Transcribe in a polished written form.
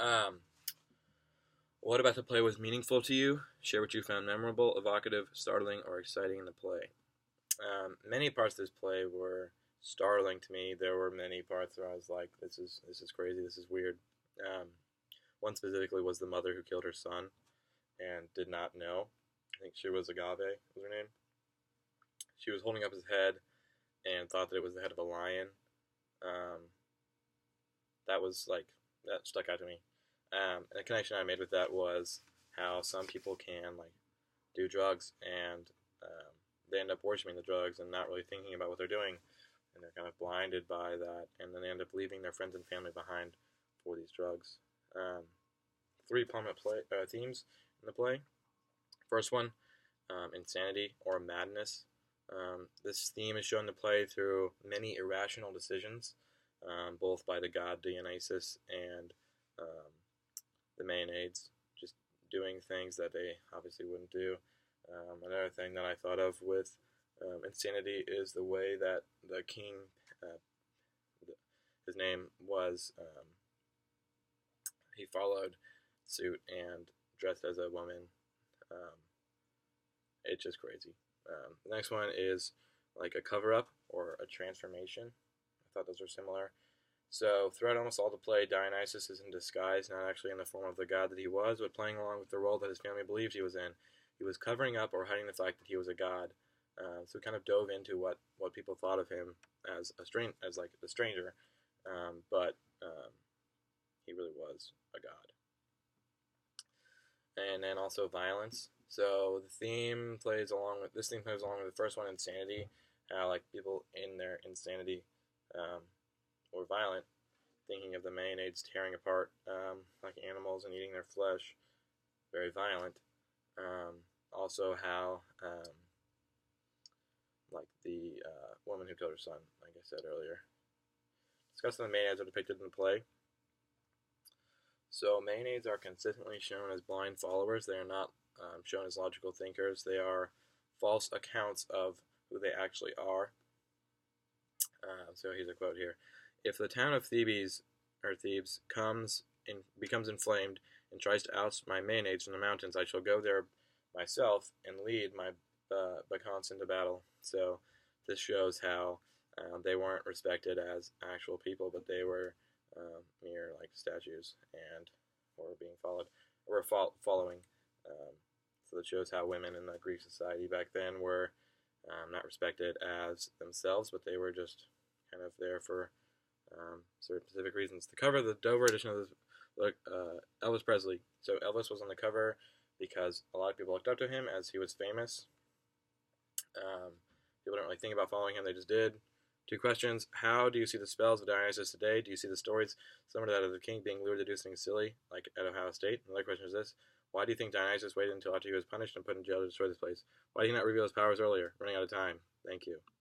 Um, what about the play was meaningful to you? Share what you found memorable, evocative, startling, or exciting in the play. Many parts of this play were startling to me. There were many parts where I was like, "This is crazy. This is weird." Um, One specifically was the mother who killed her son and did not know. I think she was Agave, was her name. She was holding up his head and thought that it was the head of a lion. Um, that was like that stuck out to me. And the connection I made with that was how some people can like do drugs and they end up worshiping the drugs and not really thinking about what they're doing, and they're kind of blinded by that, and then they end up leaving their friends and family behind for these drugs. Three prominent themes in the play. First one, insanity or madness. This theme is shown in the play through many irrational decisions, both by the god Dionysus and the Maenads, just doing things that they obviously wouldn't do. Another thing that I thought of with insanity is the way that the king, uh, his name was, he followed suit and dressed as a woman. Um, it's just crazy. The next one is like a cover up or a transformation. I thought those were similar. So, throughout almost all the play, Dionysus is in disguise, not actually in the form of the god that he was, but playing along with the role that his family believed he was in. He was covering up or hiding the fact that he was a god. So, kind of dove into what people thought of him as as like a stranger, but he really was a god. And then also violence. So the theme plays along with the first one, insanity. How like people in their insanity were violent, thinking of the Maenads tearing apart like animals and eating their flesh, very violent. Also how like the woman who killed her son, like I said earlier. Discussing the Maenads are depicted in the play. So Maenads are consistently shown as blind followers. They are not shown as logical thinkers. They are false accounts of who they actually are. So here's a quote here: "If the town of Thebes becomes inflamed and tries to oust my Maenads from the mountains, I shall go there myself and lead my Bacchae into battle." So this shows how they weren't respected as actual people, but they were mere like statues and were being followed or were following. So it shows how women in the Greek society back then were not respected as themselves, but they were just kind of there for certain specific reasons. The cover of the Dover edition of this Elvis Presley. So Elvis was on the cover because a lot of people looked up to him as he was famous. People don't really think about following him; they just did. Two questions: how do you see the spells of Dionysus today? Do you see the stories similar to that of the king being lured to do something silly, like at Ohio State? Another question is this: why do you think Dionysus waited until after he was punished and put in jail to destroy this place? Why did he not reveal his powers earlier? Running out of time. Thank you.